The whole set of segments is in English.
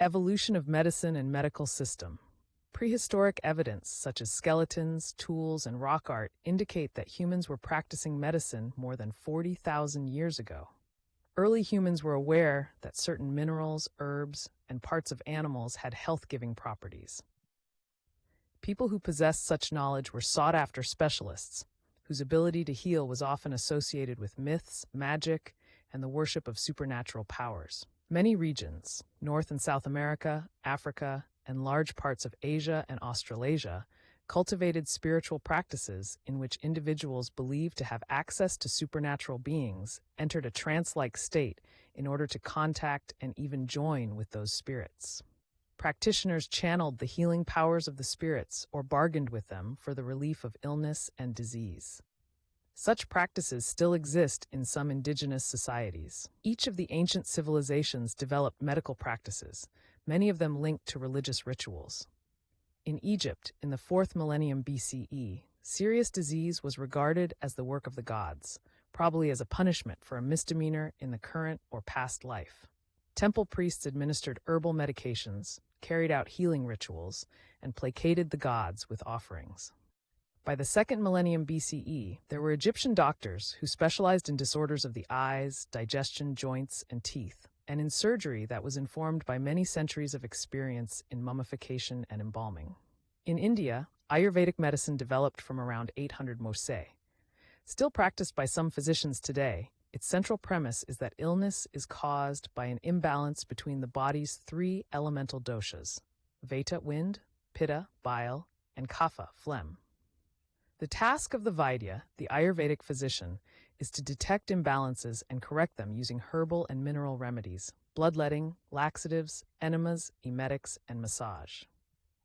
Evolution of medicine and medical system. Prehistoric evidence, such as skeletons, tools, and rock art, indicate that humans were practicing medicine more than 40,000 years ago. Early humans were aware that certain minerals, herbs, and parts of animals had health-giving properties. People who possessed such knowledge were sought-after specialists, whose ability to heal was often associated with myths, magic, and the worship of supernatural powers. Many regions, North and South America, Africa, and large parts of Asia and Australasia, cultivated spiritual practices in which individuals believed to have access to supernatural beings entered a trance-like state in order to contact and even join with those spirits. Practitioners channeled the healing powers of the spirits or bargained with them for the relief of illness and disease. Such practices still exist in some indigenous societies. Each of the ancient civilizations developed medical practices, many of them linked to religious rituals. In Egypt, in the 4th millennium BCE, serious disease was regarded as the work of the gods, probably as a punishment for a misdemeanor in the current or past life. Temple priests administered herbal medications, carried out healing rituals, and placated the gods with offerings. By the 2nd millennium BCE, there were Egyptian doctors who specialized in disorders of the eyes, digestion, joints, and teeth, and in surgery that was informed by many centuries of experience in mummification and embalming. In India, Ayurvedic medicine developed from around 800 Mose. Still practiced by some physicians today, its central premise is that illness is caused by an imbalance between the body's 3 elemental doshas: Vata, wind; Pitta, bile; and Kapha, phlegm. The task of the Vaidya, the Ayurvedic physician, is to detect imbalances and correct them using herbal and mineral remedies, bloodletting, laxatives, enemas, emetics, and massage.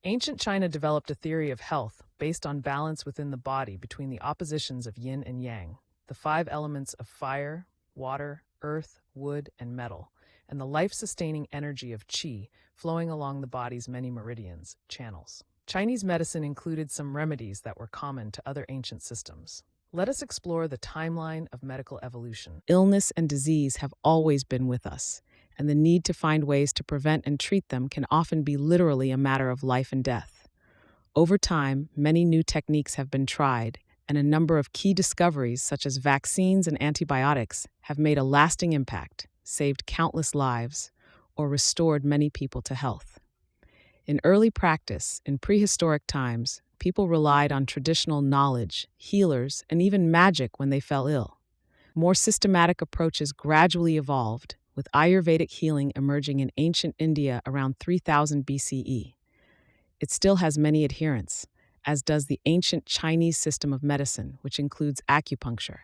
Ancient China developed a theory of health based on balance within the body between the oppositions of yin and yang, the 5 elements of fire, water, earth, wood, and metal, and the life-sustaining energy of qi flowing along the body's many meridians, channels. Chinese medicine included some remedies that were common to other ancient systems. Let us explore the timeline of medical evolution. Illness and disease have always been with us, and the need to find ways to prevent and treat them can often be literally a matter of life and death. Over time, many new techniques have been tried, and a number of key discoveries, such as vaccines and antibiotics, have made a lasting impact, saved countless lives, or restored many people to health. In early practice, in prehistoric times, people relied on traditional knowledge, healers, and even magic when they fell ill. More systematic approaches gradually evolved, with Ayurvedic healing emerging in ancient India around 3000 BCE. It still has many adherents, as does the ancient Chinese system of medicine, which includes acupuncture.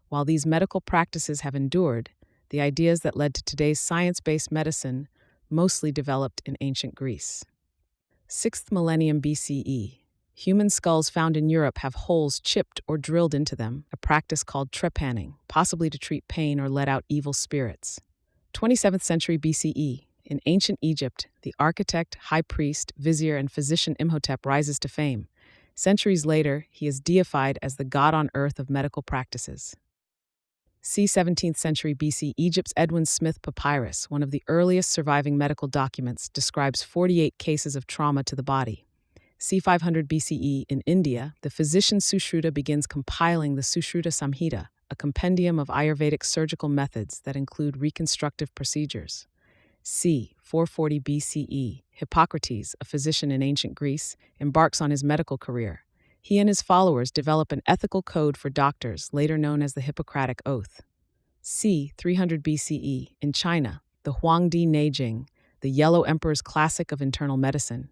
While these medical practices have endured, the ideas that led to today's science-based medicine mostly developed in ancient Greece. 6th millennium BCE. Human skulls found in Europe have holes chipped or drilled into them, a practice called trepanning, possibly to treat pain or let out evil spirits. 27th century BCE. In ancient Egypt, the architect, high priest, vizier, and physician Imhotep rises to fame. Centuries later, he is deified as the god on earth of medical practices. C. 17th century BC, Egypt's Edwin Smith Papyrus, one of the earliest surviving medical documents, describes 48 cases of trauma to the body. C. 500 BCE, in India, the physician Sushruta begins compiling the Sushruta Samhita, a compendium of Ayurvedic surgical methods that include reconstructive procedures. C. 440 BCE, Hippocrates, a physician in ancient Greece, embarks on his medical career. He and his followers develop an ethical code for doctors, later known as the Hippocratic Oath. C. 300 BCE, in China, the Huangdi Neijing, the Yellow Emperor's classic of internal medicine,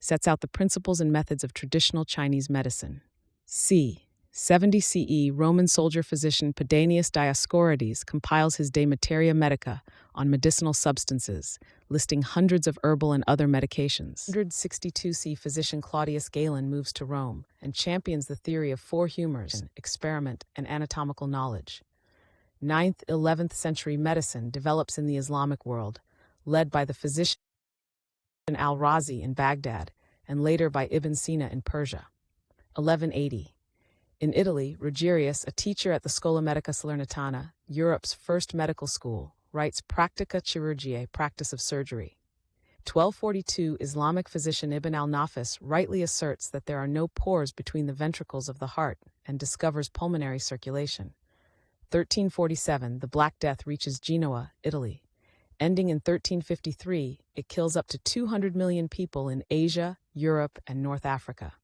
sets out the principles and methods of traditional Chinese medicine. C. 70 CE, Roman soldier-physician Pedanius Dioscorides compiles his De Materia Medica on medicinal substances, listing hundreds of herbal and other medications. 162 CE, physician Claudius Galen moves to Rome and champions the theory of 4 humors, experiment, and anatomical knowledge. 9th–11th century medicine develops in the Islamic world, led by the physician al-Razi in Baghdad, and later by Ibn Sina in Persia. 1180. In Italy, Ruggierius, a teacher at the Scuola Medica Salernitana, Europe's first medical school, writes Practica Chirurgiae, practice of surgery. 1242, Islamic physician Ibn al-Nafis rightly asserts that there are no pores between the ventricles of the heart and discovers pulmonary circulation. 1347, the Black Death reaches Genoa, Italy. Ending in 1353, it kills up to 200 million people in Asia, Europe, and North Africa.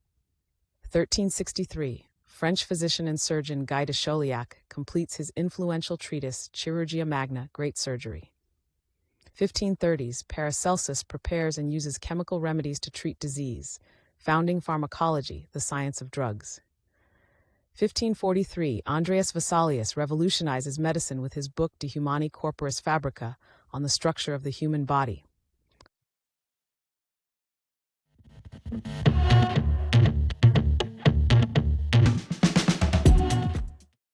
1363, French physician and surgeon Guy de Chauliac completes his influential treatise Chirurgia Magna, Great Surgery. 1530s, Paracelsus prepares and uses chemical remedies to treat disease, founding pharmacology, the science of drugs. 1543, Andreas Vesalius revolutionizes medicine with his book De Humani Corporis Fabrica on the structure of the human body.